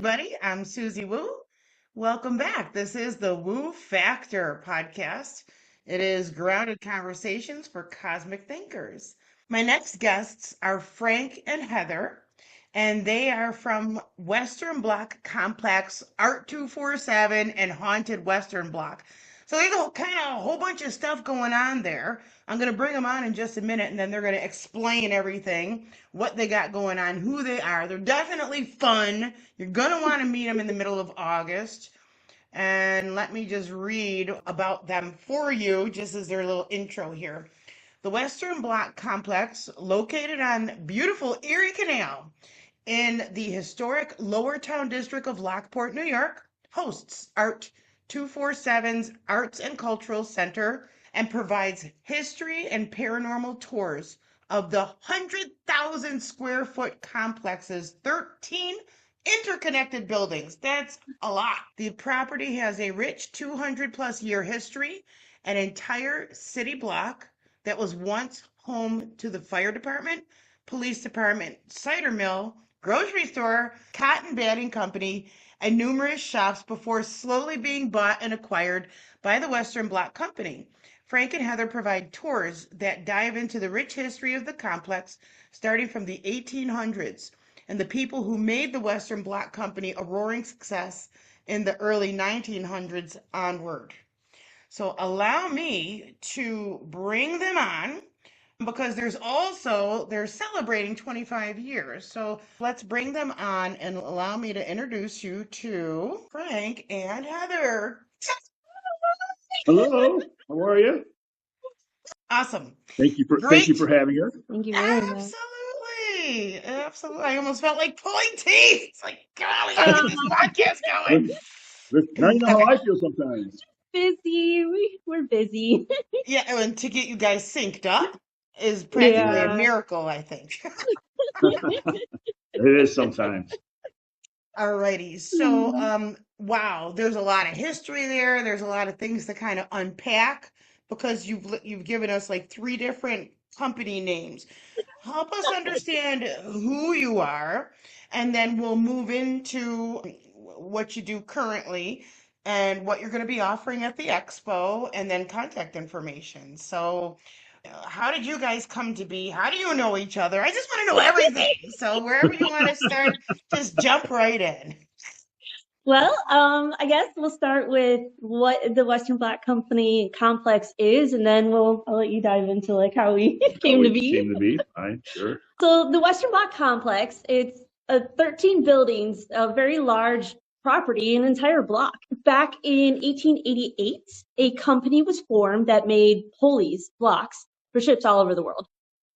everybody. I'm Suzy Woo. Welcome back. This is the Woo Factor podcast. It is grounded conversations for cosmic thinkers. My next guests are Frank and Heather, and they are from Western Block Complex, Art 247, and Haunted Western Block. So there's a whole bunch of stuff going on there. I'm going to bring them on in just a minute, and then they're going to explain everything, what they got going on, who they are. They're definitely fun. You're going to want to meet them in the middle of August. And let me just read about them for you, just as their little intro here. The Western Block Complex, located on beautiful Erie Canal in the historic Lower Town District of Lockport, New York, hosts Art 247's Arts and Cultural Center and provides history and paranormal tours of the 100,000 square foot complex's 13 interconnected buildings. That's a lot. The property has a rich 200 plus year history, an entire city block that was once home to the fire department, police department, cider mill, grocery store, cotton batting company, and numerous shops before slowly being bought and acquired by the Western Block Company. Frank and Heather provide tours that dive into the rich history of the complex, starting from the 1800s and the people who made the Western Block Company a roaring success in the early 1900s onward. So allow me to bring them on because they're celebrating 25 years. So let's bring them on and allow me to introduce you to Frank and Heather. Hello, how are you? Awesome. Thank you for Great. having us. Thank you very much. Absolutely. Absolutely. I almost felt like pulling teeth. It's like, God, we gotta get this podcast going. Now you know how Okay. I feel sometimes. Busy. We're busy. Yeah, and to get you guys synced up is practically a Yeah. miracle, I think. It is sometimes. Alrighty. So, wow, there's a lot of history there. There's a lot of things to kind of unpack because you've given us like three different company names. Help us understand who you are, and then we'll move into what you do currently and what you're going to be offering at the expo, and then contact information. So, how did you guys come to be? How do you know each other? I just want to know everything. So, wherever you want to start, just jump right in. Well, I guess we'll start with what the Western Black Company complex is, and then I'll let you dive into like how we came to be. Fine, sure. So the Western Block Complex, it's 13 buildings, a very large property, an entire block. Back in 1888, a company was formed that made pulleys, blocks, for ships all over the world.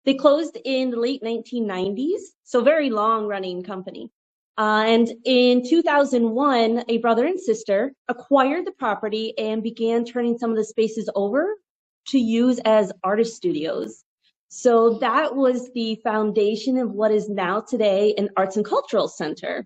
They closed in the late 1990s, so very long-running company. And in 2001, a brother and sister acquired the property and began turning some of the spaces over to use as artist studios. So that was the foundation of what is now today an arts and cultural center.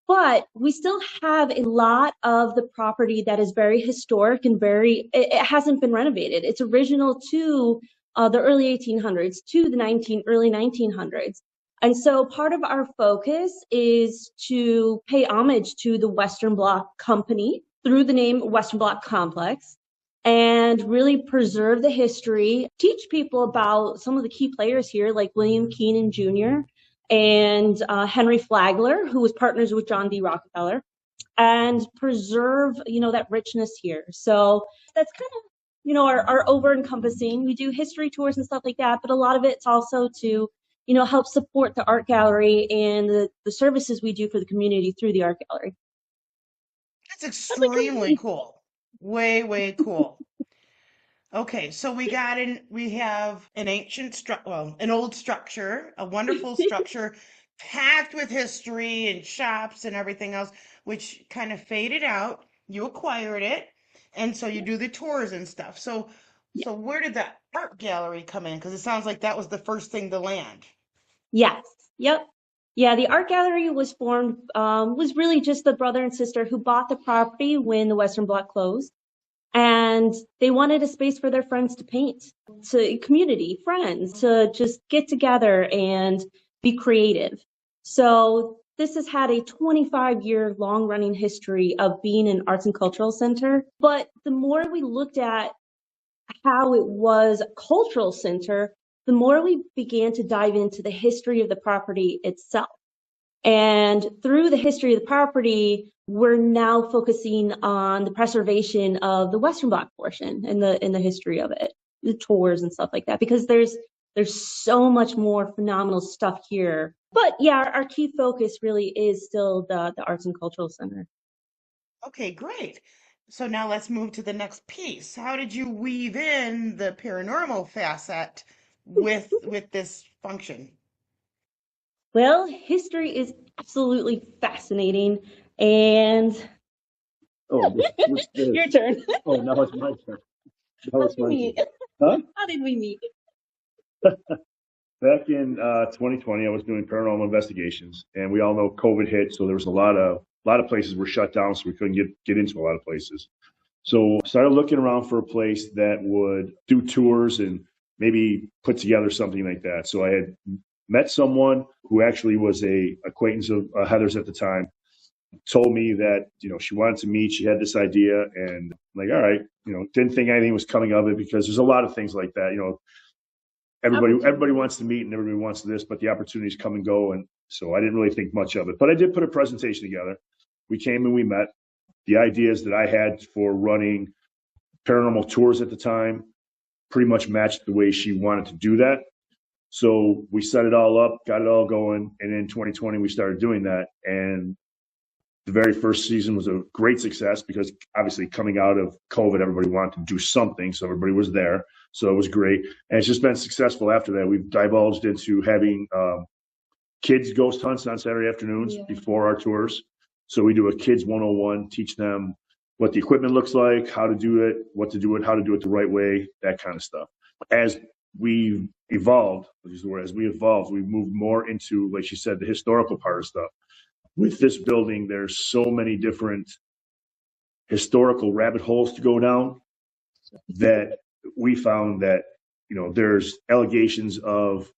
But we still have a lot of the property that is very historic and it hasn't been renovated. It's original to the early 1800s, to the early 1900s. And so part of our focus is to pay homage to the Western Block Company through the name Western Block Complex, and really preserve the history, teach people about some of the key players here, like William Keenan Jr. and Henry Flagler, who was partners with John D. Rockefeller, and preserve, that richness here. So that's kind of, our over-encompassing. We do history tours and stuff like that, but a lot of it's also to, help support the art gallery and the services we do for the community through the art gallery. That's extremely cool. Way, way cool. Okay, so we have an an old structure, a wonderful structure packed with history and shops and everything else, which kind of faded out. You acquired it, and so you do the tours and stuff. So where did the art gallery come in? Because it sounds like that was the first thing to land. Yes. Yep. Yeah, the art gallery was formed, was really just the brother and sister who bought the property when the Western Block closed. And they wanted a space for their friends to paint, to community, friends, to just get together and be creative. So this has had a 25-year long-running history of being an arts and cultural center. But the more we looked at how it was a cultural center, the more we began to dive into the history of the property itself. And through the history of the property, we're now focusing on the preservation of the Western Block portion and the history of it, the tours and stuff like that, because there's so much more phenomenal stuff here. But yeah, our key focus really is still the Arts and Cultural Center. Okay, great. So now let's move to the next piece. How did you weave in the paranormal facet with this function? Well, history is absolutely fascinating. And Oh, what's this? your turn. Oh, now it's my turn. Now How it's did we my meet? turn. Huh? How did we meet? Back in 2020, I was doing paranormal investigations, and we all know COVID hit, so there was a lot of places were shut down, so we couldn't get into a lot of places. So I started looking around for a place that would do tours and maybe put together something like that. So I had met someone who actually was a acquaintance of Heather's at the time, told me that, she wanted to meet, she had this idea, and I'm like, all right, didn't think anything was coming of it, because there's a lot of things like that, everybody wants to meet and everybody wants this, but the opportunities come and go. And so I didn't really think much of it, but I did put a presentation together. We came and we met. The ideas that I had for running paranormal tours at the time pretty much matched the way she wanted to do that. So we set it all up, got it all going. And in 2020, we started doing that. And the very first season was a great success, because obviously coming out of COVID, everybody wanted to do something. So everybody was there. So it was great. And it's just been successful after that. We've divulged into having kids ghost hunts on Saturday afternoons before our tours. So we do a kids 101, teach them what the equipment looks like, how to do it, what to do it, how to do it the right way, that kind of stuff. As we evolved, we moved more into, like she said, the historical part of stuff. With this building, there's so many different historical rabbit holes to go down that we found that, there's allegations of,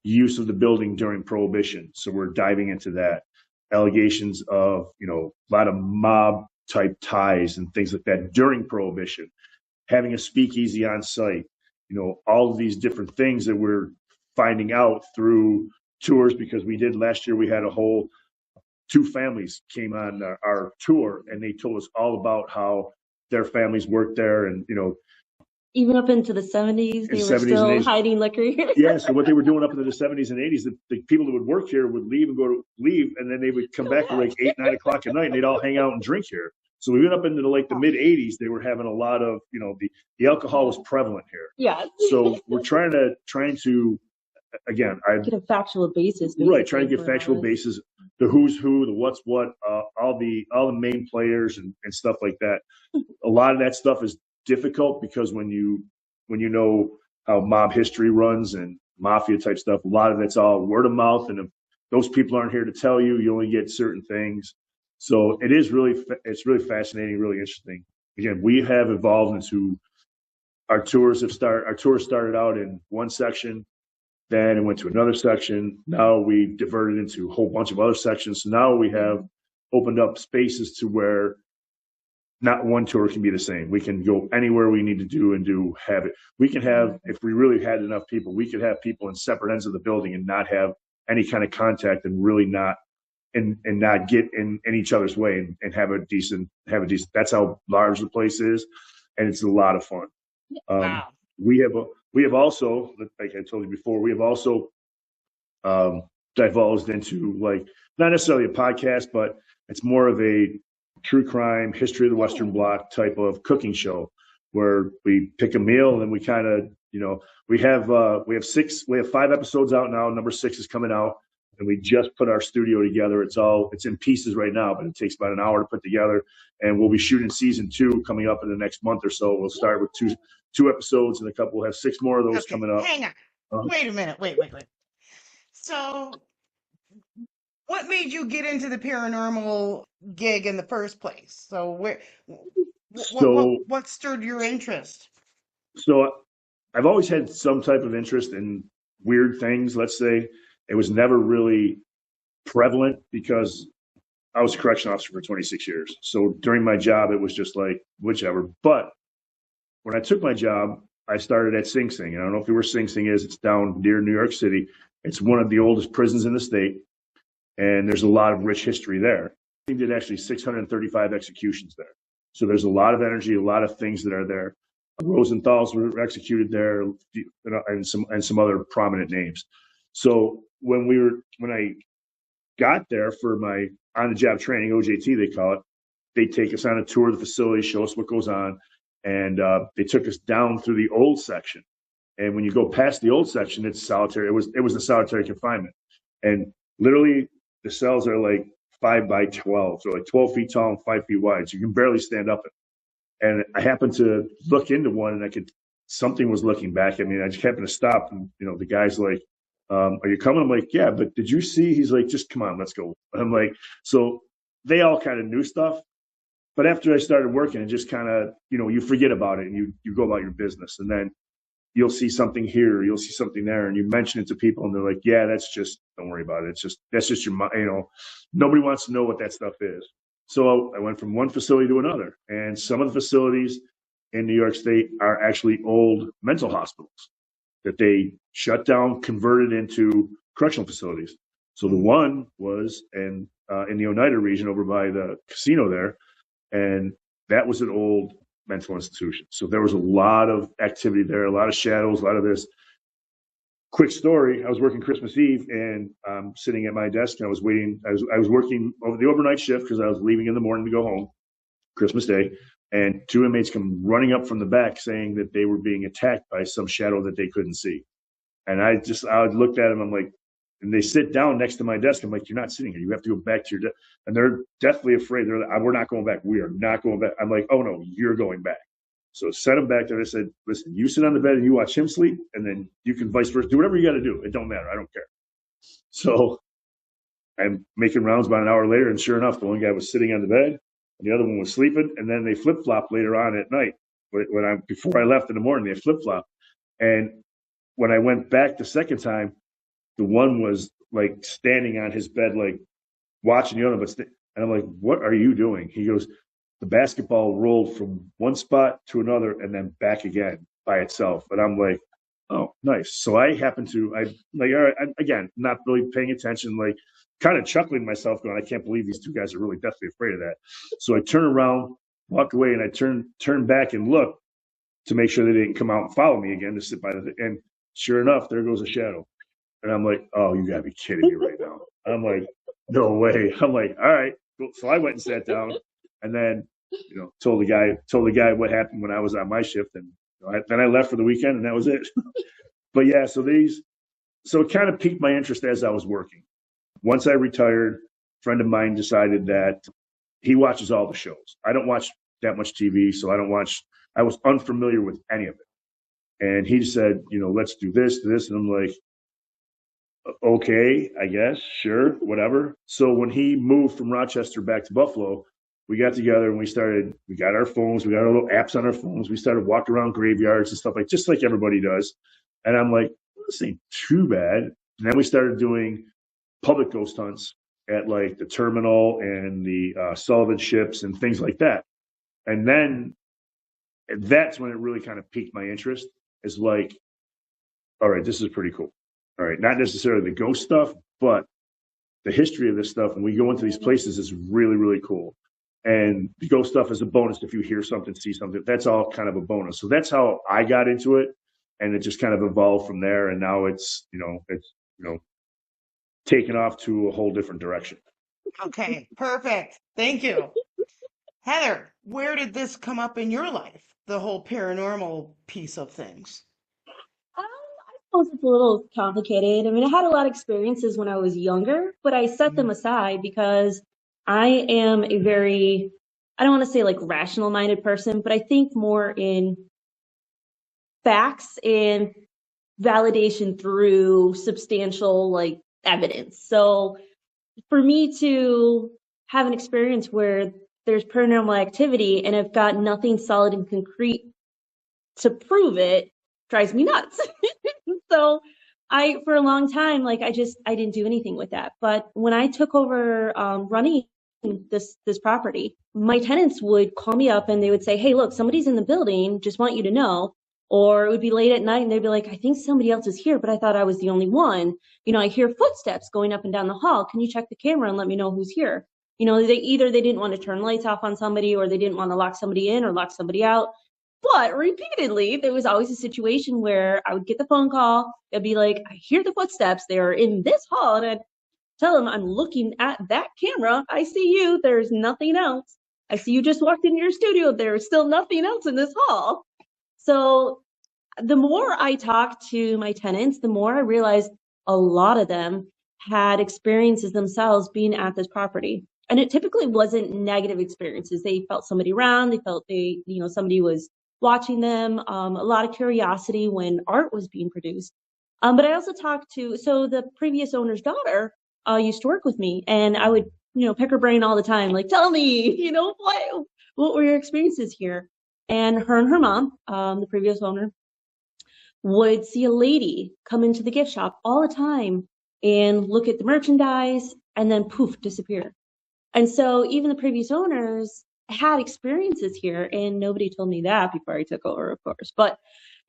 use of the building during Prohibition. So we're diving into that. Allegations of, a lot of mob type ties and things like that during Prohibition, having a speakeasy on site, all of these different things that we're finding out through tours, because we did last year, we had a whole 2 families came on our tour, and they told us all about how their families worked there, and even up into the 70s, they were still hiding liquor here. Yeah, so what they were doing up into the 70s and 80s, the people that would work here would leave, and then they would come back at like 8, 9 o'clock at night, and they'd all hang out and drink here. So we went up into the mid 80s. They were having a lot of, the alcohol was prevalent here. Yeah. So we're trying to again, get a factual basis. Right, trying to get factual basis, the who's who, the what's what, all the main players and stuff like that. A lot of that stuff is difficult, because when you know how mob history runs and mafia type stuff, a lot of it's all word of mouth, and if those people aren't here to tell you, you only get certain things. So it's really fascinating, really interesting. Again, we have evolved into our tours started out in one section, then it went to another section. Now we diverted into a whole bunch of other sections. So now we have opened up spaces to where not one tour can be the same. We can go anywhere we need to do and have it. We can have, if we really had enough people, we could have people in separate ends of the building and not have any kind of contact, and really not not get in each other's way, and have a decent. That's how large the place is, and it's a lot of fun. Wow. We have also, like I told you before, we have also divulged into, like, not necessarily a podcast, but it's more of a true crime, history of the Western Bloc type of cooking show, where we pick a meal and we kind of, we have 5 episodes out now. Number 6 is coming out, and we just put our studio together. It's in pieces right now, but it takes about an hour to put together, and we'll be shooting season 2 coming up in the next month or so. We'll start with two episodes, and we'll have 6 more of those coming up. Hang on. Wait a minute. Wait. So what made you get into the paranormal gig in the first place? So what stirred your interest? So I've always had some type of interest in weird things, let's say. It was never really prevalent because I was a correction officer for 26 years. So during my job, it was just like whichever. But when I took my job, I started at Sing Sing. And I don't know if you know where Sing Sing is. It's down near New York City. It's one of the oldest prisons in the state. And there's a lot of rich history there. We did actually 635 executions there. So there's a lot of energy, a lot of things that are there. Rosenthals were executed there, and some other prominent names. So when I got there for my on-the-job training, OJT they call it, they take us on a tour of the facility, show us what goes on, and they took us down through the old section. And when you go past the old section, it's solitary. It was a solitary confinement, and literally the cells are like 5 by 12, so like 12 feet tall and 5 feet wide. So you can barely stand up in. And I happened to look into one, and something was looking back at me. And I just happened to stop, and the guy's like, "Are you coming?" I'm like, "Yeah, but did you see?" He's like, "Just come on, let's go." I'm like, so they all kind of knew stuff, but after I started working, it just kind of, you forget about it and you go about your business, and then you'll see something here, you'll see something there, and you mention it to people, and they're like, "Yeah, don't worry about it. That's just your mind." Nobody wants to know what that stuff is. So I went from one facility to another, and some of the facilities in New York State are actually old mental hospitals that they shut down, converted into correctional facilities. So the one was in the Oneida region over by the casino there, and that was an old mental institution. So there was a lot of activity there, a lot of shadows, a lot of this. Quick story, I was working Christmas Eve, and I'm sitting at my desk, and I was waiting. I was working over the overnight shift because I was leaving in the morning to go home, Christmas Day, and two inmates come running up from the back saying that they were being attacked by some shadow that they couldn't see. And I looked at them, I'm like, and they sit down next to my desk. I'm like, "You're not sitting here. You have to go back to your desk." And they're deathly afraid. They're like, "We're not going back. We are not going back." I'm like, "Oh no, you're going back." So sent them back there. I said, "Listen, you sit on the bed and you watch him sleep, and then you can vice versa. Do whatever you got to do. It don't matter. I don't care." So I'm making rounds about an hour later, and sure enough, the one guy was sitting on the bed, and the other one was sleeping. And then they flip flop later on at night. Before I left in the morning, they flip flop. And when I went back the second time, the one was like standing on his bed, like watching the other, and I'm like, "What are you doing?" He goes, "The basketball rolled from one spot to another and then back again by itself." And I'm like, "Oh, nice." So I like, all right, again, not really paying attention, like kind of chuckling myself, going, "I can't believe these two guys are really deathly afraid of that." So I turn around, walk away, and I turn back and look to make sure they didn't come out and follow me again to sit by and sure enough, there goes a shadow. And I'm like, "Oh, you gotta be kidding me right now." I'm like, "No way." I'm like, "All right." So I went and sat down, and then, told the guy what happened when I was on my shift, and then I left for the weekend, and that was it. But yeah, so it kind of piqued my interest as I was working. Once I retired, a friend of mine decided that he watches all the shows. I don't watch that much TV, so I was unfamiliar with any of it. And he said, "Let's do this, and I'm like, "Okay, I guess, sure, whatever." So when he moved from Rochester back to Buffalo, we got together and we got our phones, we got our little apps on our phones. We started walking around graveyards and stuff just like everybody does. And I'm like, "This ain't too bad." And then we started doing public ghost hunts at like the terminal and the Sullivan ships and things like that. And then that's when it really kind of piqued my interest. Is like, all right, this is pretty cool. All right, not necessarily the ghost stuff, but the history of this stuff. When we go into these places, is really, really cool. And the ghost stuff is a bonus if you hear something, see something. That's all kind of a bonus. So that's how I got into it, and it just kind of evolved from there. And now it's taken off to a whole different direction. Okay, perfect. Thank you. Heather, where did this come up in your life? The whole paranormal piece of things. I suppose it's a little complicated. I mean, I had a lot of experiences when I was younger, but I set them aside because I am a very, I don't want to say like rational minded person, but I think more in facts and validation through substantial like evidence. So for me to have an experience where there's paranormal activity and I've got nothing solid and concrete to prove it drives me nuts. So for a long time, like I didn't do anything with that. But when I took over running this property, my tenants would call me up and they would say, "Hey, look, somebody's in the building. Just want you to know." Or it would be late at night and they'd be like, "I think somebody else is here, but I thought I was the only one. I hear footsteps going up and down the hall. Can you check the camera and let me know who's here?" They didn't want to turn lights off on somebody, or they didn't want to lock somebody in or lock somebody out. But repeatedly, there was always a situation where I would get the phone call. It'd be like, "I hear the footsteps. They are in this hall." And I'd tell them, "I'm looking at that camera. I see you. There's nothing else. I see you just walked into your studio. There's still nothing else in this hall." So the more I talked to my tenants, the more I realized a lot of them had experiences themselves being at this property. And it typically wasn't negative experiences. They felt somebody around, they felt somebody was watching them, a lot of curiosity when art was being produced. But I also talked so the previous owner's daughter used to work with me, and I would, pick her brain all the time, like, "Tell me, what were your experiences here?" And her mom, the previous owner, would see a lady come into the gift shop all the time and look at the merchandise and then poof, disappear. And so even the previous owners had experiences here, and nobody told me that before I took over, of course. But,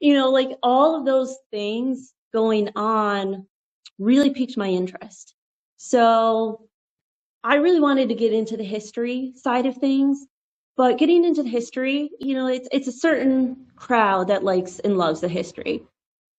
like all of those things going on really piqued my interest. So I really wanted to get into the history side of things, but getting into the history, it's a certain crowd that likes and loves the history.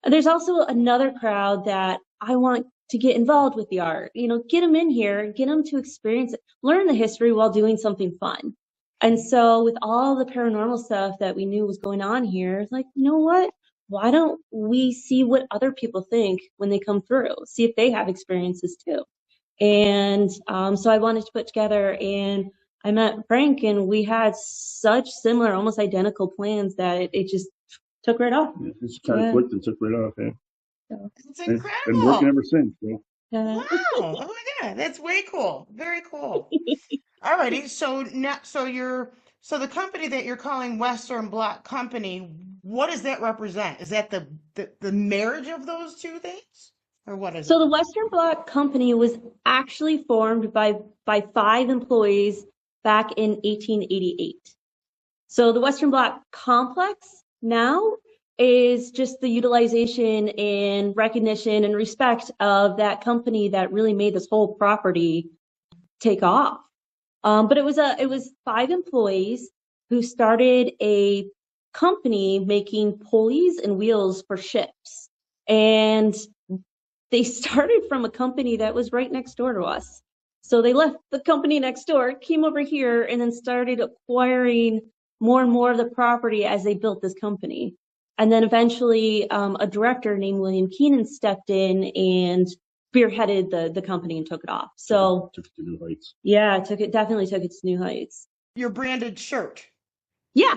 There's also another crowd that I want to get involved with the art, get them in here, get them to experience it, learn the history while doing something fun. And so with all the paranormal stuff that we knew was going on here, it's like, you know what? Why don't we see what other people think when they come through? See if they have experiences too. And so I wanted to put together, and I met Frank, and we had such similar, almost identical plans that it just took right off. Yeah, it's kind of clicked and took right off. Yeah. It's And it's been working incredible. ever since. So. Yeah. Wow. Oh my God. That's way cool. Very cool. Alrighty. So now, so the company that you're calling Western Block Company, what does that represent? Is that the marriage of those two things? Or what is So it? the Western Block Company was actually formed by 5 employees back in 1888. So the Western Block complex now is just the utilization and recognition and respect of that company that really made this whole property take off. But it was 5 employees who started a company making pulleys and wheels for ships. And they started from a company that was right next door to us. So they left the company next door, came over here, and then started acquiring more and more of the property as they built this company. And then eventually, a director named William Keenan stepped in and spearheaded the company and took it off. So Took it to new heights. yeah, definitely took it to new heights. Your branded shirt. Yeah.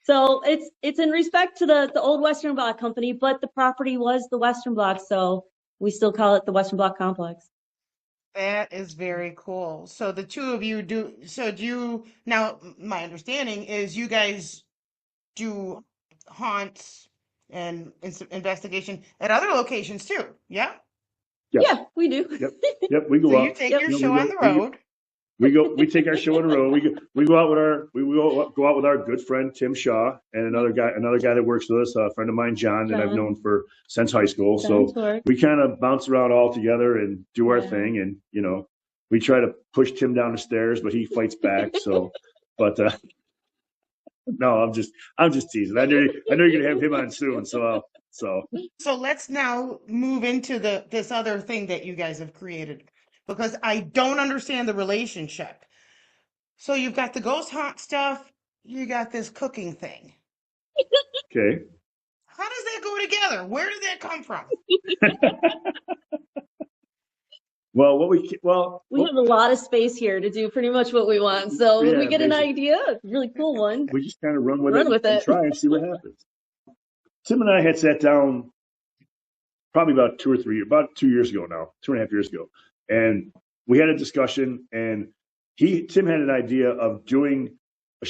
So it's in respect to the old Western Block Company, but the property was the Western Block, so we still call it the Western Block Complex. That is very cool. So the two of you now my understanding is you guys do haunts and investigation at other locations too. Yeah? Yes. Yeah, we do. Yep. Yep. We So go you out. take your You know, show on the road. we take our show in a row. We go out with go out with our good friend Tim Shaw and another guy that works with us, a friend of mine, John, that I've John. known since high school. John's So work. we kind of bounce around all together and do our Yeah. thing, and we try to push Tim down the stairs, but he fights back. So, but no, I'm just teasing. I know you're gonna have him on soon, so. So let's now move into this other thing that you guys have created because I don't understand the relationship. So you've got the ghost haunt stuff, you got this cooking thing. Okay. How does that go together? Where did that come from? Well, We have a lot of space here to do pretty much what we want. So when we yeah, get an basically, idea, a really cool one, we just kind of run with run it with and it. try and see what happens. Tim and I had sat down probably about 2 years ago now, 2.5 years ago, and we had a discussion. And Tim had an idea of doing a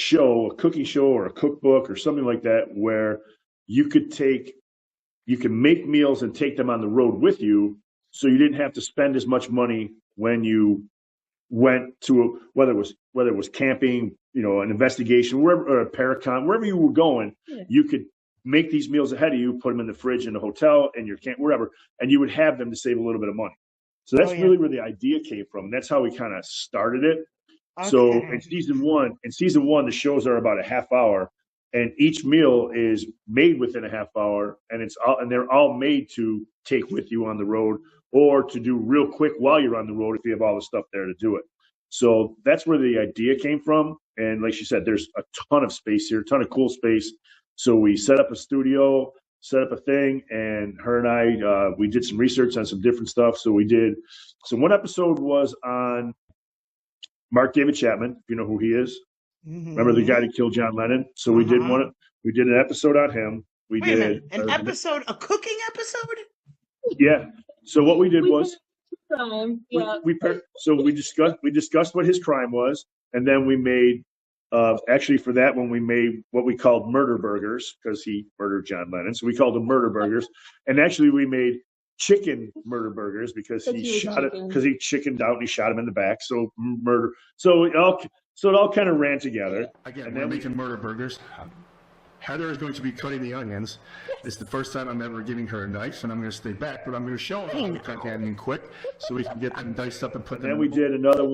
cooking show or a cookbook or something like that, where you could take you can make meals and take them on the road with you, so you didn't have to spend as much money when you went to whether it was camping, an investigation, wherever, or a paracon, wherever you were going. You could make these meals ahead of you, put them in the fridge in the hotel and your camp, wherever, and you would have them to save a little bit of money. So that's really where the idea came from. That's how we kind of started it. Okay. So in season one, the shows are about a half hour, and each meal is made within a half hour, and they're all made to take with you on the road, or to do real quick while you're on the road if you have all the stuff there to do it. So that's where the idea came from. And like she said, there's a ton of space here, a ton of cool space. So we set up a studio, set up a thing, and her and I, we did some research on some different stuff. So one episode was on Mark David Chapman, if you know who he is. Mm-hmm. Remember the guy that killed John Lennon? So we did an episode on him. A cooking episode? Yeah. So what we did was we discussed what his crime was, and then we made actually for that one we made what we called murder burgers, because he murdered John Lennon. So we called them murder burgers, and actually we made chicken murder burgers because he chickened out and he shot him in the back. So murder. So it all kind of ran together. Again, we're making murder burgers. Heather is going to be cutting the onions. It's the first time I'm ever giving her a knife, and I'm going to stay back, but I'm going to show her how to cut the onion quick so we can get them diced up and put them. And then we did another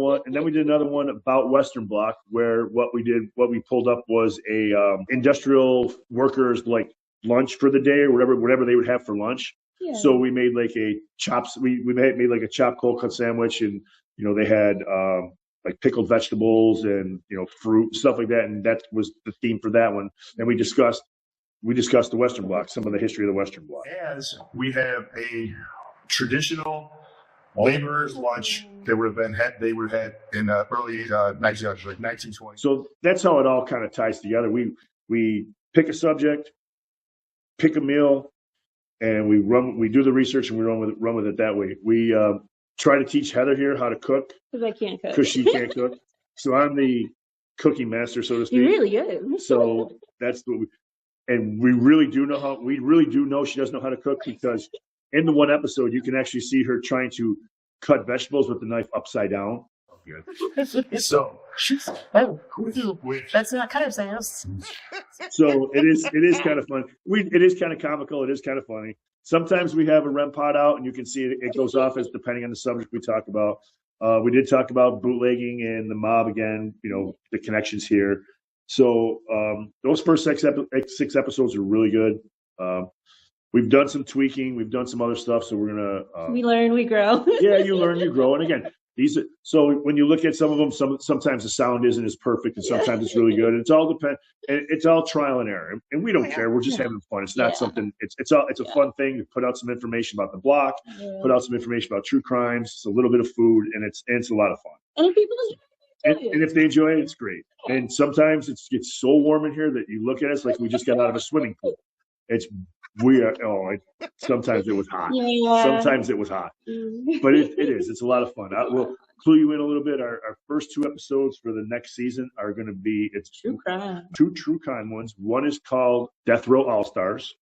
one about Western Block, where what we pulled up was a industrial workers like lunch for the day, or whatever they would have for lunch. Yeah. So we made like we made like a chopped cold cut sandwich, and they had like pickled vegetables and fruit, stuff like that, and that was the theme for that one. And we discussed the Western Block, some of the history of the Western Block. As we have a traditional laborers lunch they would have had in early 1920s. So that's how it all kind of ties together. We pick a subject, pick a meal, and we do the research, and we run with it that way. We try to teach Heather here how to cook. Because I can't cook. Because she can't cook. So I'm the cooking master, so to speak. You really is. So that's what we really do know she doesn't know how to cook, because in the one episode you can actually see her trying to cut vegetables with the knife upside down. So that's not kind of sounds. So it is kind of fun. It is kind of comical. It is kind of funny. Sometimes we have a REM pod out, and you can see it goes off as depending on the subject we talk about. We did talk about bootlegging and the mob again, the connections here. So those first six episodes are really good. We've done some tweaking. We've done some other stuff. So we're going to... we learn, we grow. Yeah, you learn, you grow. And again, so when you look at some of them, sometimes the sound isn't as perfect, and sometimes it's really good. It's all trial and error, and we don't care. We're just having fun. It's not something. It's a fun thing to put out some information about the block, put out some information about true crimes. It's a little bit of food, and it's a lot of fun. And if people and if they enjoy it, it's great. And sometimes it gets so warm in here that you look at us like we just got out of a swimming pool. Sometimes it was hot. Yeah. Sometimes it was hot. But it is. It's a lot of fun. We'll clue you in a little bit. Our first two episodes for the next season are going to be true crime. Two true crime ones. One is called Death Row All-Stars,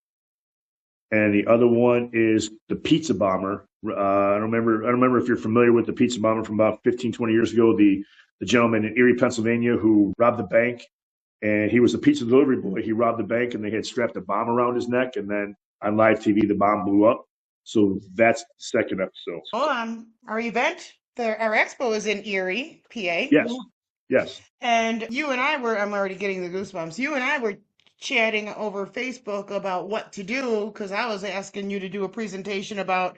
and the other one is The Pizza Bomber. I don't remember if you're familiar with The Pizza Bomber from about 15, 20 years ago. The gentleman in Erie, Pennsylvania, who robbed the bank. And he was a pizza delivery boy. He robbed the bank, and they had strapped a bomb around his neck. And then on live TV, the bomb blew up. So that's the second episode. Hold on. Our event, our expo is in Erie, PA. Yes. And you and I'm already getting the goosebumps. You and I were chatting over Facebook about what to do, because I was asking you to do a presentation about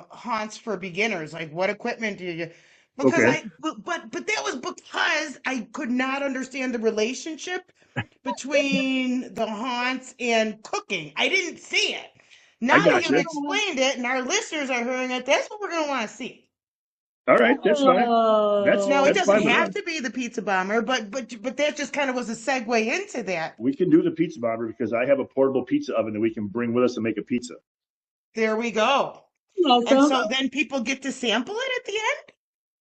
haunts for beginners. Like, what equipment do you... Because but that was because I could not understand the relationship between the haunts and cooking. I didn't see it. Now that you've explained it and our listeners are hearing it, that's what we're going to want to see. All right, that's fine. It doesn't have to be the Pizza Bomber, but that just kind of was a segue into that. We can do the Pizza Bomber because I have a portable pizza oven that we can bring with us and make a pizza. There we go. Awesome. And so then people get to sample it at the end?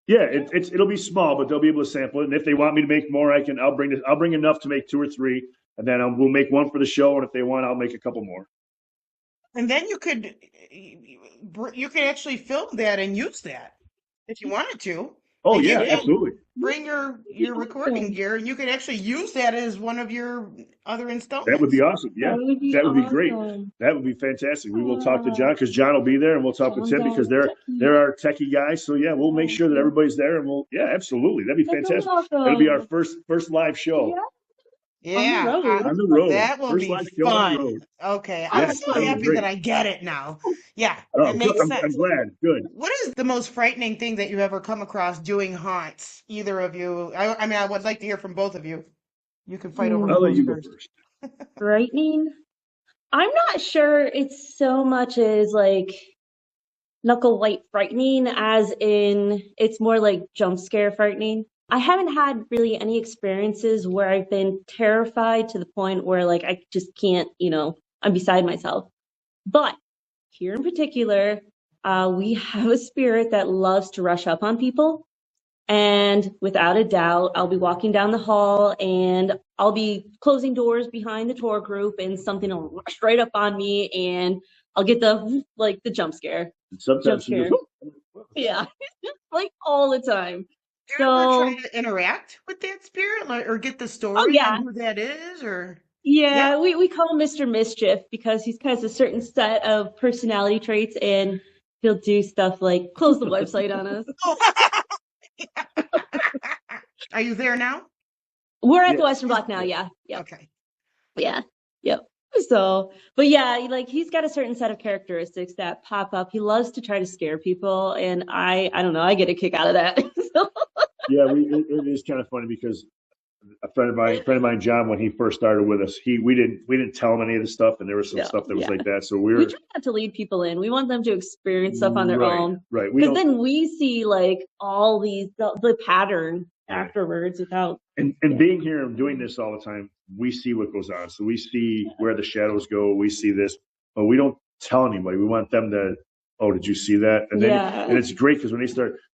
Yeah, it'll be small, but they'll be able to sample it. And if they want me to make more, I'll bring enough to make 2 or 3, and then we'll make one for the show. And if they want, I'll make a couple more. And then you could actually film that and use that if you wanted to. Oh And you yeah, Yeah, could absolutely. bring that'd be your recording awesome. gear and you could actually use that as one of your other That would be installments. awesome. That Yeah, would be that would be great. awesome. That would be fantastic. We will talk to Uh, John because John will be there, and we'll talk with John's Tim all because they're techie. they're our techie guys. So yeah, we'll make sure that everybody's there, and we'll yeah, absolutely. That'd be That's fantastic. That'll be our awesome. first live show Yeah, on the Yeah, road. on the road. that will First be live show on the fun. road. Okay, I'm Yeah, so that'll be Awesome. happy that great. I get it now. Yeah, Oh, it good. makes I'm sense. glad. Good. What is the most frightening thing that you ever come across doing haunts? Either of you. I mean, I would like to hear from both of you. You can fight over I'll who let goes you go first. first. Frightening. I'm not sure it's so much as like knuckle white frightening as in it's more like jump scare frightening. I haven't had really any experiences where I've been terrified to the point where like I just can't, I'm beside myself. But here in particular, we have a spirit that loves to rush up on people. And without a doubt, I'll be walking down the hall and I'll be closing doors behind the tour group and something will rush right up on me and I'll get the jump scare. And Jump sometimes she goes, scare. oh, Yeah. Like all the time. Do you ever try So, to interact with that spirit, like, or get the oh story on yeah. who that is, or yeah? Yeah, we call him Mr. Mischief because he has a certain set of personality traits and he'll do stuff like close the website on us. Are you there now? We're at the yes, Western Block now, yes. yeah. Yep. Okay. Yeah. Yep. So, but yeah, like he's got a certain set of characteristics that pop up. He loves to try to scare people, and I don't know, I get a kick out of that. So, Yeah, it is kind of funny because a friend of mine, John, when he first started with us, we didn't tell him any of the stuff, and there was some no, stuff that was yeah, like that. So we try not to lead people in. We want them to experience stuff on their right, own, right. We because don't. then we see like all the pattern Right. afterwards without. And being here and doing this all the time, we see what goes on. So we see where the shadows go. We see this, but we don't tell anybody. We want them to, oh, did you see that? And then, Yeah. and it's great because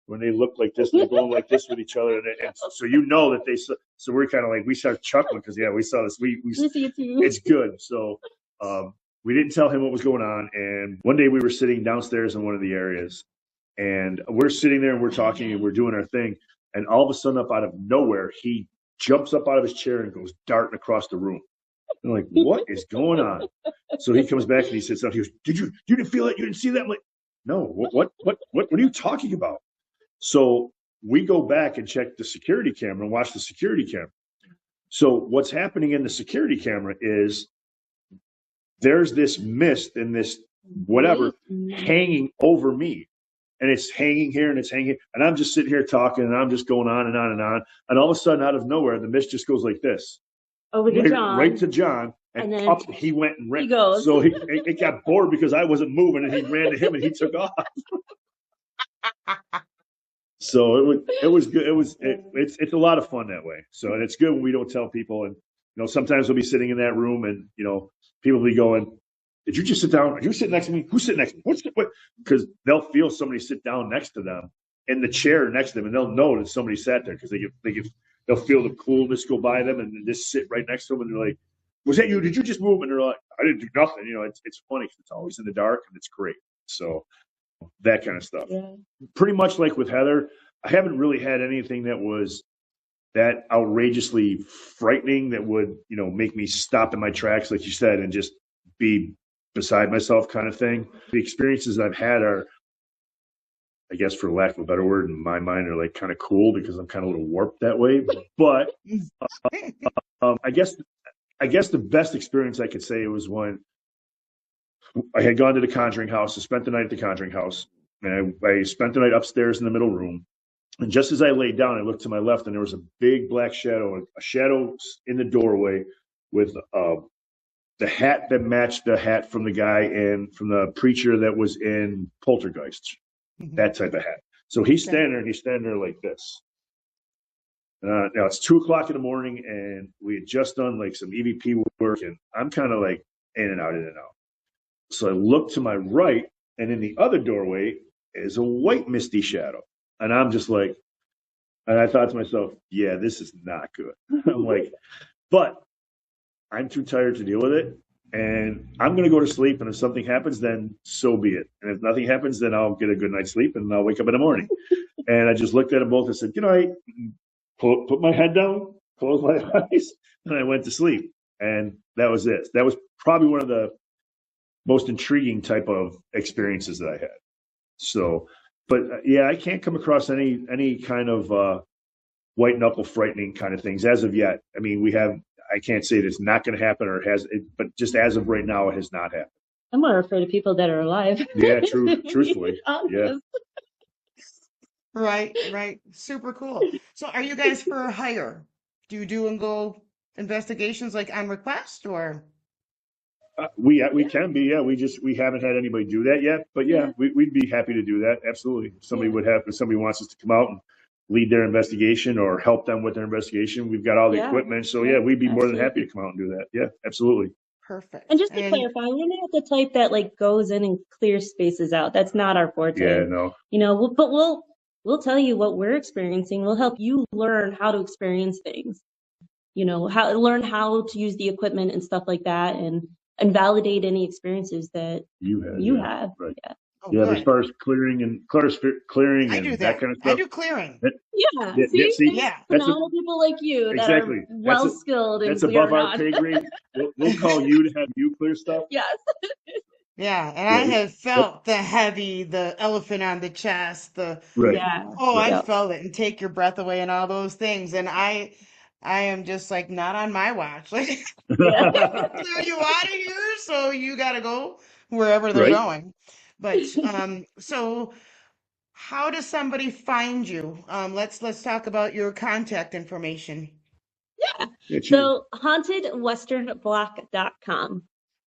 when they look like this, they're going like this with each other. And so that they, so we're kind of like, we start chuckling because, yeah, we saw this. We see it too. It's good. So we didn't tell him what was going on. And one day we were sitting downstairs in one of the areas and we're sitting there and we're talking and we're doing our thing. And all of a sudden, up out of nowhere, he jumps up out of his chair and goes darting across the room. I'm like, what is going on? So he comes back and he sits down. He goes, you didn't feel it? You didn't see that? I'm like, no, what are you talking about? So we go back and check the security camera and watch the security camera. So what's happening in the security camera is there's this mist and this whatever hanging over me. And it's hanging here and it's hanging, and I'm just sitting here talking and I'm just going on and on and on. And all of a sudden, out of nowhere, the mist just goes like this. Over to John. Right to John. And then up he went and ran. he goes. So it got bored because I wasn't moving and he ran to him and he took off. So it was good. It's a lot of fun that way. So, and it's good when we don't tell people. And, sometimes we'll be sitting in that room and, people will be going, did you just sit down? Are you sitting next to me? Who's sitting next to me? What? Because they'll feel somebody sit down next to them in the chair next to them, and they'll know that somebody sat there because they'll feel the coolness go by them and just sit right next to them, and they're like, "Was that you? Did you just move?" And they're like, "I didn't do nothing." It's funny because it's always in the dark and it's great. So that kind of stuff. Yeah. Pretty much like with Heather, I haven't really had anything that was that outrageously frightening that would make me stop in my tracks, like you said, and just be beside myself kind of thing. The experiences I've had are, I guess for lack of a better word, in my mind are like kind of cool because I'm kind of a little warped that way. But I guess the best experience I could say was when I had gone to the Conjuring House. I spent the night at the Conjuring House, and I spent the night upstairs in the middle room. And just as I laid down, I looked to my left, and there was a big black shadow, a shadow in the doorway with the hat that matched the hat from the guy from the preacher that was in Poltergeist, that type of hat. So he's standing there like this. Now it's 2:00 in the morning and we had just done like some EVP work and I'm kind of like in and out. So I look to my right and in the other doorway is a white misty shadow. And I'm just like, and I thought to myself, yeah, this is not good. I'm like, but I'm too tired to deal with it. and I'm going to go to sleep. And if something happens, then so be it. And if nothing happens, then I'll get a good night's sleep and I'll wake up in the morning. And I just looked at them both and said, good night, put my head down, closed my eyes, and I went to sleep. And that was it. That was probably one of the most intriguing type of experiences that I had. So, but yeah, I can't come across any kind of white knuckle frightening kind of things as of yet. I mean, I can't say it's not going to happen or it has, but just as of right now, it has not happened. I'm more afraid of people that are alive. Yeah, truthfully. Yeah. Right. Super cool. So are you guys for hire? Do you do and go investigations like on request or? We can be, yeah. We haven't had anybody do that yet, but yeah, we'd be happy to do that. Absolutely. If somebody wants us to come out and lead their investigation or help them with their investigation, we've got all the equipment. So yeah, we'd be more than happy to come out and do that. Yeah, absolutely. Perfect. And just to clarify, we're not the type that like goes in and clears spaces out. That's not our forte. Yeah, no. You know, but we'll tell you what we're experiencing. We'll help you learn how to experience things. You know, learn how to use the equipment and stuff like that, and validate any experiences that you have. Right. Yeah. Oh, yeah, good. as far as clearing and I do that kind of stuff. I do clearing. See? Yeah. Phenomenal people like you that are well skilled. That's above our pay grade. We'll call you to have you clear stuff. Yes. Yeah, and I have felt the elephant on the chest, Right. Yeah. I felt it, and take your breath away and all those things. And I am just like, not on my watch. Like, clear you out of here, so you got to go wherever they're going. But so how does somebody find you? Let's talk about your contact information. Yeah. So hauntedwesternblock.com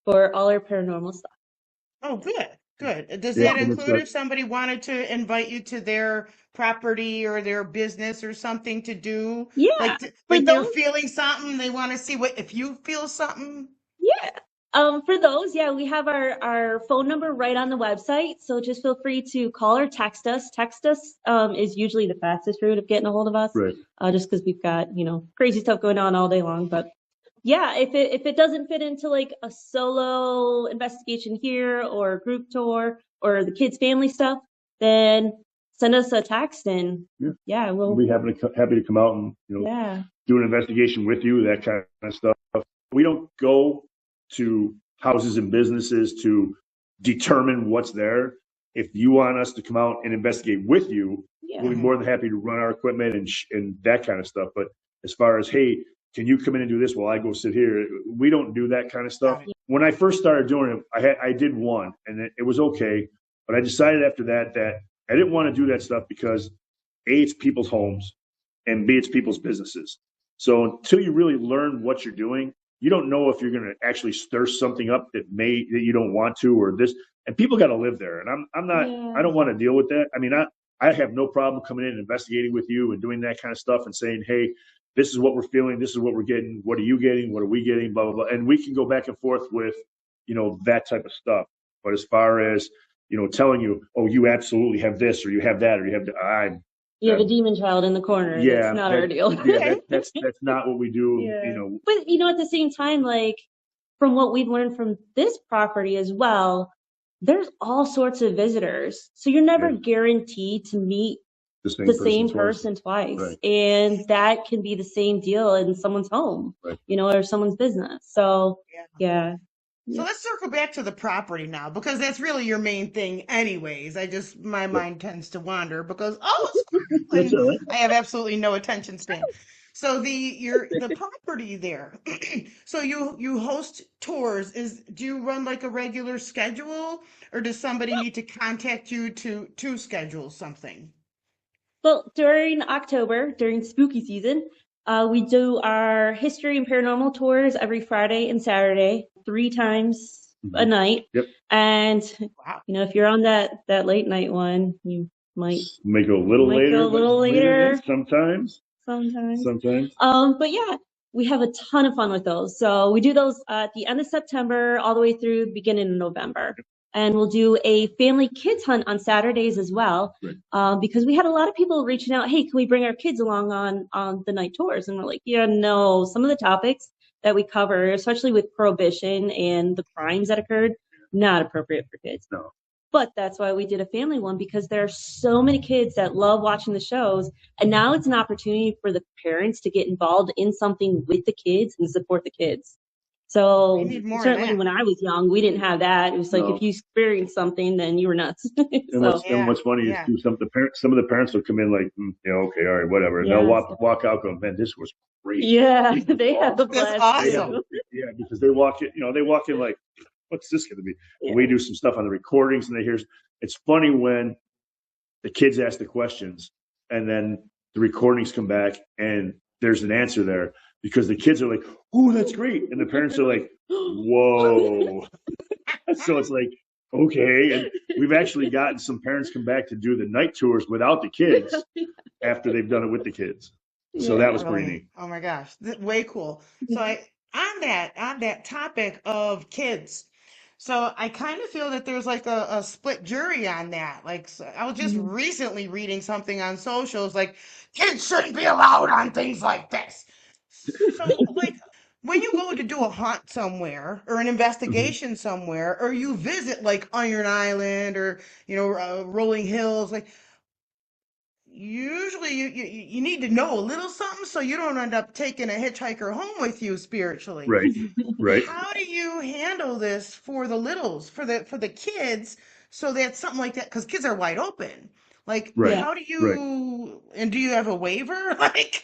for all our paranormal stuff. Oh, good. Does that include if somebody wanted to invite you to their property or their business or something to do? Yeah. Like they're feeling something, they want to see if you feel something? Yeah. For those, we have our phone number right on the website. So just feel free to call or text us. Text us is usually the fastest route of getting a hold of us. Right. Just because we've got, crazy stuff going on all day long. But yeah, if it doesn't fit into like a solo investigation here or a group tour or the kids' family stuff, then send us a text and we'll be happy to come out and do an investigation with you, that kind of stuff. We don't go to houses and businesses to determine what's there. If you want us to come out and investigate with you, we'll be more than happy to run our equipment and that kind of stuff. But as far as, hey, can you come in and do this while I go sit here? We don't do that kind of stuff. When I first started doing it, I did one and it was okay. But I decided after that I didn't want to do that stuff because A, it's people's homes, and B, it's people's businesses. So until you really learn what you're doing, you don't know if you're going to actually stir something up that you don't want to, or this. And people got to live there. And I'm not. I don't want to deal with that. I mean, I have no problem coming in and investigating with you and doing that kind of stuff and saying, hey, this is what we're feeling. This is what we're getting. What are you getting? What are we getting? Blah, blah, blah. And we can go back and forth with, that type of stuff. But as far as, telling you, oh, you absolutely have this or you have that or you have that, you have a demon child in the corner. Yeah, that's not our deal. Yeah, that's not what we do. But at the same time, like from what we've learned from this property as well, there's all sorts of visitors, so you're never guaranteed to meet the same person twice, right. And that can be the same deal in someone's home, right. Or someone's business. So So let's circle back to the property now, because that's really your main thing anyways. My mind tends to wander because, I have absolutely no attention span. So the property there, so you host tours. Do you run like a regular schedule, or does somebody need to contact you to schedule something? Well, during October, during spooky season, we do our history and paranormal tours every Friday and Saturday, 3 times a night. Yep. And if you're on that late night one, you might go a little later. Sometimes. But yeah, we have a ton of fun with those. So we do those at the end of September all the way through the beginning of November. And we'll do a family kids hunt on Saturdays as well, because we had a lot of people reaching out, hey, can we bring our kids along on the night tours? And we're like, some of the topics that we cover, especially with Prohibition and the crimes that occurred, not appropriate for kids. No. But that's why we did a family one, because there are so many kids that love watching the shows. And now it's an opportunity for the parents to get involved in something with the kids and support the kids. We So need more of certainly that. when I was young, we didn't have that. It was like, No. if you experienced something, then you were nuts. And what's funny is too, some of the parents will come in like, okay, all right, whatever. And they'll walk out going, man, this was great. Yeah, they have the That's blast awesome. too. Yeah, because they walk in like, what's this going to be? Yeah. We do some stuff on the recordings, and it's funny when the kids ask the questions and then the recordings come back and there's an answer there, because the kids are like, oh, that's great. And the parents are like, whoa. So it's like, okay. And we've actually gotten some parents come back to do the night tours without the kids after they've done it with the kids. So that was pretty neat. Oh my gosh, way cool. So on that topic of kids, so I kind of feel that there's like a split jury on that. Like, so I was just recently reading something on socials, like kids shouldn't be allowed on things like this. So like when you go to do a hunt somewhere or an investigation somewhere, or you visit like Iron Island or Rolling Hills, like usually you need to know a little something so you don't end up taking a hitchhiker home with you spiritually. Right. How do you handle this for the littles, for the kids, so that something like that, because kids are wide open. Like, how do you, and do you have a waiver? Like,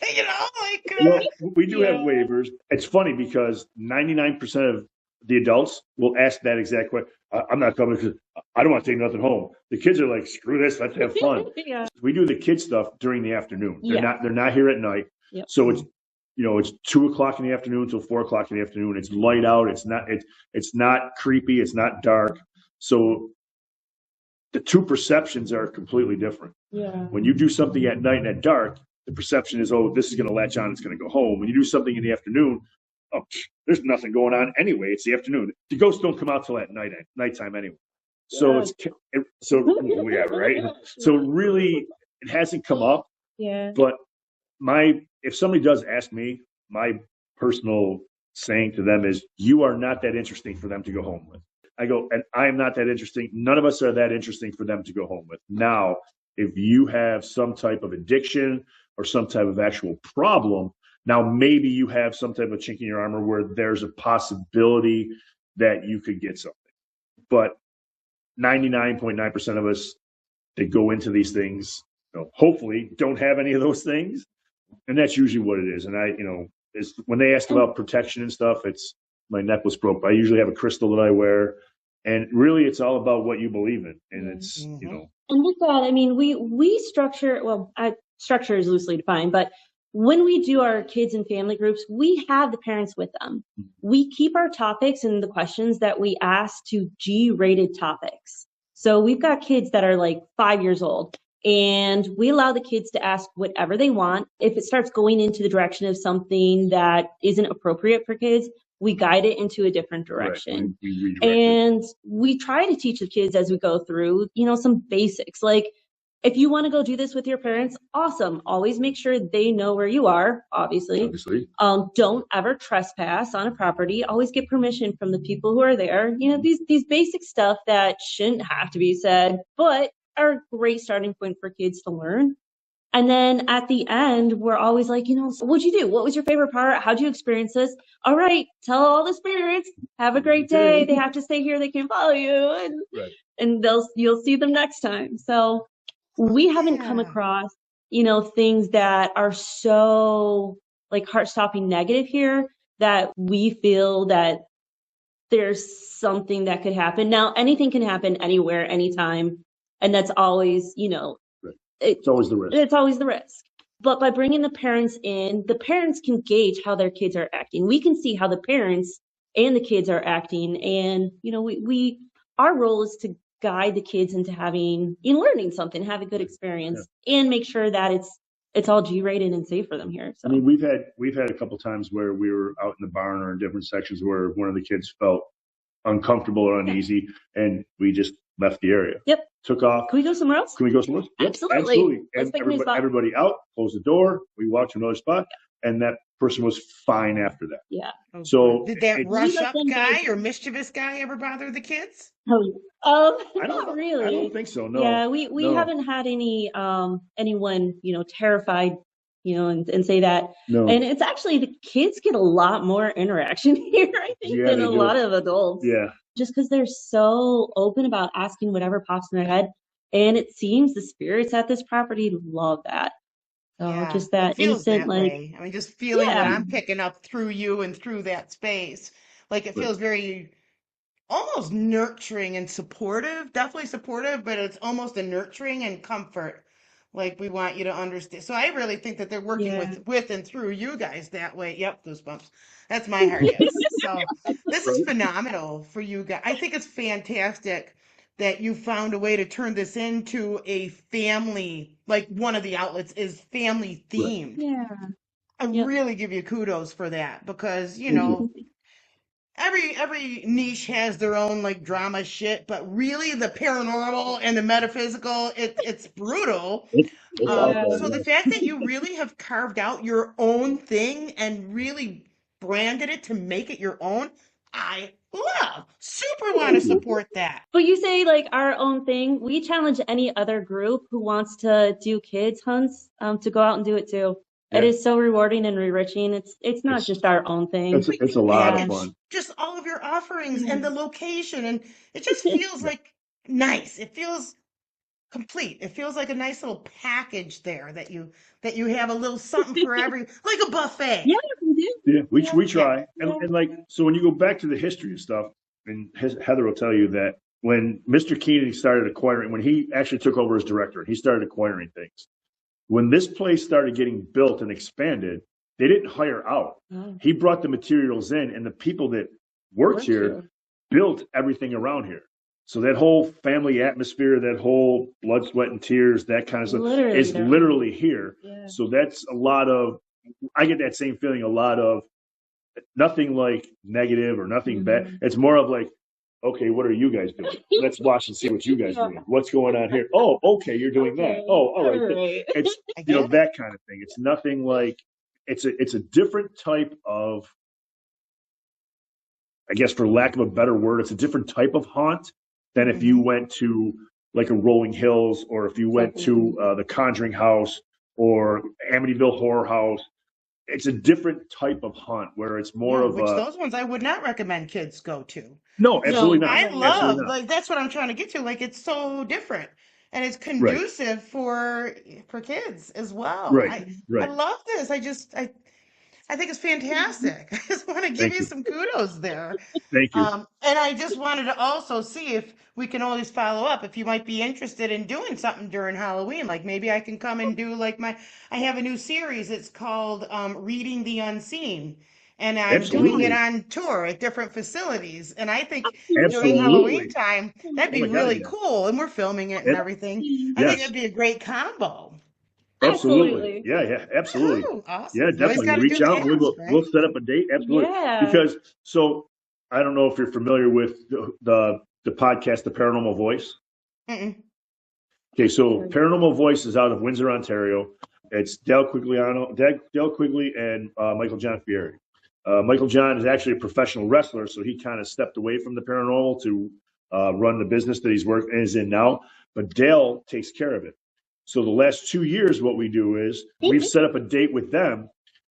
Well, we do have waivers. It's funny because 99% of the adults will ask that exact question. I'm not coming because I don't want to take nothing home. The kids are like, screw this, let's have fun. We do the kid stuff during the afternoon. They're not here at night. Yep. So it's 2:00 in the afternoon until 4:00 in the afternoon. It's light out. It's not creepy. It's not dark. So the two perceptions are completely different. Yeah. When you do something at night and at dark, the perception is, oh, this is going to latch on. It's going to go home. When you do something in the afternoon, there's nothing going on anyway. It's the afternoon. The ghosts don't come out till at nighttime anyway. So right. So really, it hasn't come up. Yeah. But if somebody does ask me, my personal saying to them is, you are not that interesting for them to go home with. I go, and I am not that interesting. None of us are that interesting for them to go home with. Now, if you have some type of addiction or some type of actual problem, now maybe you have some type of chink in your armor where there's a possibility that you could get something. But 99.9% of us that go into these things, hopefully don't have any of those things. And that's usually what it is. And when they ask about protection and stuff, it's my necklace broke. But I usually have a crystal that I wear. And really, it's all about what you believe in. And it's, And with that, I mean, we structure, structure is loosely defined, but when we do our kids and family groups, we have the parents with them. We keep our topics and the questions that we ask to G-rated topics. So we've got kids that are like 5 years old, and we allow the kids to ask whatever they want. If it starts going into the direction of something that isn't appropriate for kids, we guide it into a different direction. And we try to teach the kids as we go through, some basics. Like, if you want to go do this with your parents, awesome. Always make sure they know where you are, obviously. Don't ever trespass on a property. Always get permission from the people who are there. These basic stuff that shouldn't have to be said, but are a great starting point for kids to learn. And then at the end, we're always like, what'd you do? What was your favorite part? How'd you experience this? All right, tell all the spirits, have a great day. They have to stay here. They can't follow you. And you'll see them next time. So we haven't come across, things that are so like heart-stopping negative here that we feel that there's something that could happen. Now, anything can happen anywhere, anytime. And that's always, it's always the risk. It's always the risk. But by bringing the parents in, the parents can gauge how their kids are acting. We can see how the parents and the kids are acting. And, our role is to guide the kids into learning something, have a good experience, and make sure that it's all G-rated and safe for them here. So. I mean, we've had a couple times where we were out in the barn or in different sections where one of the kids felt uncomfortable or uneasy, and we just left the area. Took off. Can we go somewhere else? Can we go somewhere else? Absolutely. And everybody out, close the door. We walked to another spot, and that person was fine after that. Yeah. Oh, So did that it's, rush let up them guy go. or mischievous guy ever bother the kids? Oh, yeah. I Not don't really. think so. Yeah, No, we no, haven't had anyone, terrified, and say that. no. And it's actually the kids get a lot more interaction here, I think, Yeah, than they a do. lot of adults. Yeah, Just because they're so open about asking whatever pops in their head. And it seems the spirits at this property love that. So Yeah, just it that feels instant, that like, way. I mean, just feeling what yeah, I'm picking up through you and through that space. Like it right. feels very almost nurturing and supportive, definitely supportive, but it's almost a nurturing and comfort. Like we want you to understand. So I really think that they're working yeah. with and through you guys that way. Yep, goosebumps. That's my heart is. So this is Right. phenomenal for you guys. I think it's fantastic that you found a way to turn this into a family, like one of the outlets is family Right. themed. Yeah. I Yep. really give you kudos for that because, Thank you. every niche has their own like drama shit, but really the paranormal and the metaphysical, it's brutal. It's out Yeah. there. So the fact that you really have carved out your own thing and really branded it to make it your own, I love. Super want to Thank you. support that. But you say like our own thing. We challenge any other group who wants to do kids hunts to go out and do it too. It Yeah, is so rewarding and enriching. It's not it's just our own thing. it's a lot of Yeah. Package fun. just all of your offerings and Yeah. the location, and it just feels Yeah, like nice. It feels complete. It feels like a nice little package there that you have a little something for every like a buffet. Yeah, we do. yeah. We Yeah. we Yeah. try, Yeah. and like so when you go back to the history and stuff, and Heather will tell you that when Mr. Keenan started acquiring, when he actually took over as director, he started acquiring things. When this place started getting built and expanded, they didn't hire out. Oh, He brought the materials in, and the people that worked work here here. built everything around here. So that whole family atmosphere, that whole blood, sweat, and tears, that kind of stuff Literally is their literally home. here. Yeah. So that's a lot of, I get that same feeling, a lot of nothing like negative or nothing bad. Mhm. It's more of like, okay, what are you guys doing? Let's watch and see what you guys Yeah. doing. What's going on here? Oh, okay, you're doing that. Okay. Oh, all All right. right. It's I get it. that kind of thing. It's nothing like it's a different type of, I guess for lack of a better word, it's a different type of haunt than if you Hmm. went to like a Rolling Hills, or if you went to Definitely. the Conjuring House or Amityville Horror House. It's a different type of haunt where it's more Yeah, of which a those ones I would not recommend kids go to. no, So absolutely No, not, I no. absolutely love not. like that's what I'm trying to get to. Like it's so different and it's Right, conducive for kids as well. right, I right. love this. I think it's fantastic. I just want to give Thank you you, some kudos there. thank you. And I just wanted to also see if we can always follow up if you might be interested in doing something during Halloween. Like maybe I can come and do like I have a new series. It's called Reading the Unseen. And I'm doing it Absolutely, on tour at different facilities. And I think during Halloween absolutely. time, that'd Oh be my God, really yeah. cool. And we're filming it and Ab- everything. I think yes, that'd be a great combo. absolutely. Absolutely. Yeah, yeah, absolutely. Woohoo! Yeah, Awesome. You always definitely. got to Reach do the out. ask, We'll right? set up a date. Absolutely. Yeah. Because so I don't know if you're familiar with the podcast, The Paranormal Voice. Mm-mm. Okay, so Paranormal Voice is out of Windsor, Ontario. It's Dale Quigley, and Michael John Fieri. Michael John is actually a professional wrestler, so he kind of stepped away from the paranormal to run the business that is in now. But Dale takes care of it. So the last 2 years, what we do is we've set up a date with them,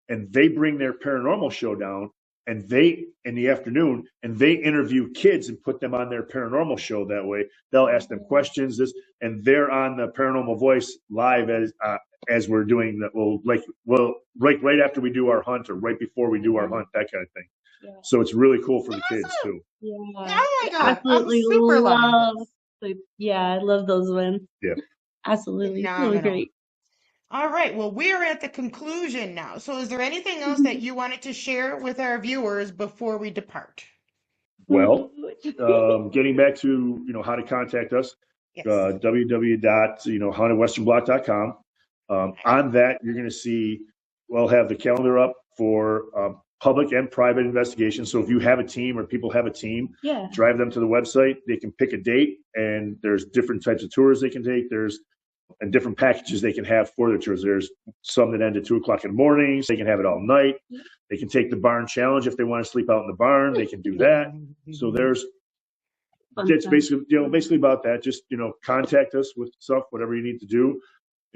and they bring their paranormal show down, and they in the afternoon, and they interview kids and put them on their paranormal show. That way, they'll ask them questions. And they're on the Paranormal Voice live as we're doing that. Right after we do our hunt, or right before we do our hunt, that kind of thing. Yeah. So it's really cool for the kids Awesome. too. Yeah. Oh my God. I'm Absolutely super loving love. this. Yeah, I love those ones. Yeah. Absolutely. Really Phenomenal. great. All right. Well, we're at the conclusion now. So is there anything else that you wanted to share with our viewers before we depart? Well, getting back to how to contact us, Yes. www.hauntedwesternblock.com. On that, you're going to see we'll have the calendar up for public and private investigations. So if you have a team or people have a team, Yeah. drive them to the website. They can pick a date, and there's different types of tours they can take. There's and different packages they can have for their tours. There's some that end at 2:00 in the morning, so they can have it all night. They can take the barn challenge if they want to sleep out in the barn. They can do that. So it's basically about that. Just contact us with stuff, whatever you need to do.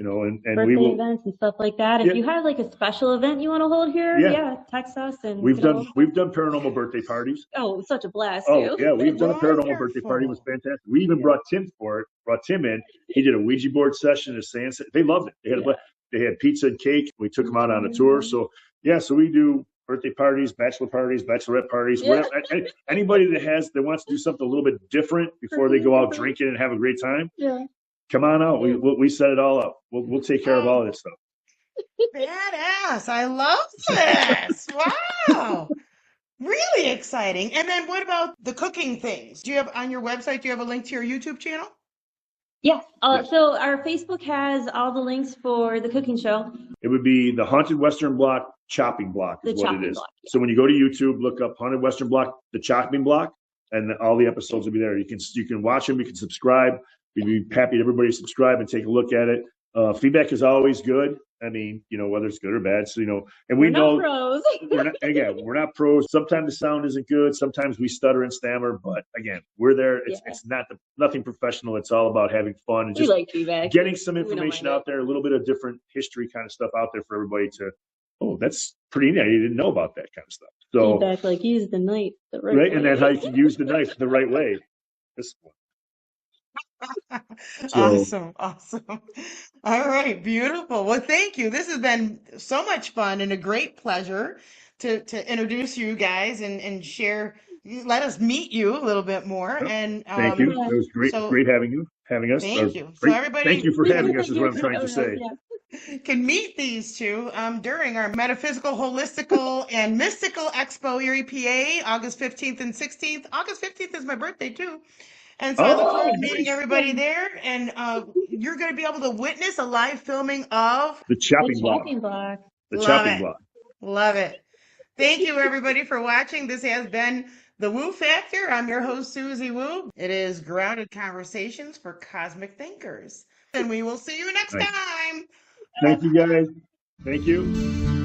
And birthday we will events and stuff like that. If you have like a special event you want to hold here, text us and we've done paranormal birthday parties. Oh, such a blast! Oh yeah, we've done a paranormal birthday party. It was fantastic. We even brought Tim in. He did a Ouija board session, a seance. They loved it. They had pizza and cake. We took them out on a tour. So so we do birthday parties, bachelor parties, bachelorette parties, whatever. Anybody that wants to do something a little bit different before they go out drinking and have a great time. Yeah. Come on out. We set it all up. We'll take care of all of this stuff. Badass. I love this. Wow. Really exciting. And then what about the cooking things? Do you have on your website, do you have a link to your YouTube channel? Yes. So our Facebook has all the links for the cooking show. It would be the Haunted Western Block Chopping Block is what it is. Block, yeah. So when you go to YouTube, look up Haunted Western Block, the Chopping Block, and all the episodes will be there. You can watch them. You can subscribe. We'd be happy to everybody subscribe and take a look at it. Feedback is always good. I mean, whether it's good or bad. So, and we know pros. we're not pros. Sometimes the sound isn't good. Sometimes we stutter and stammer, but again, we're there. It's nothing professional. It's all about having fun and just getting some information out there, a little bit of different history kind of stuff out there for everybody to, that's pretty neat. I didn't know about that kind of stuff. So feedback, like use the knife the right way. And then how you can use the knife the right way. This one. Awesome. All right, beautiful. Well, thank you. This has been so much fun and a great pleasure to introduce you guys and share. Let us meet you a little bit more. And thank you. It was great having us. Thank you. So everybody, thank you for having us. Is what I'm trying to say. Can meet these two during our Metaphysical, Holistical, and Mystical Expo Erie, PA, August 15th and 16th. August 15th is my birthday too. And so I look forward to meeting everybody there. And you're going to be able to witness a live filming of the Chopping Block. The Chopping Block. Love it. Thank you, everybody, for watching. This has been The Woo Factor. I'm your host, Suzy Woo. It is Grounded Conversations for Cosmic Thinkers. And we will see you next time. Thank you, guys. Thank you.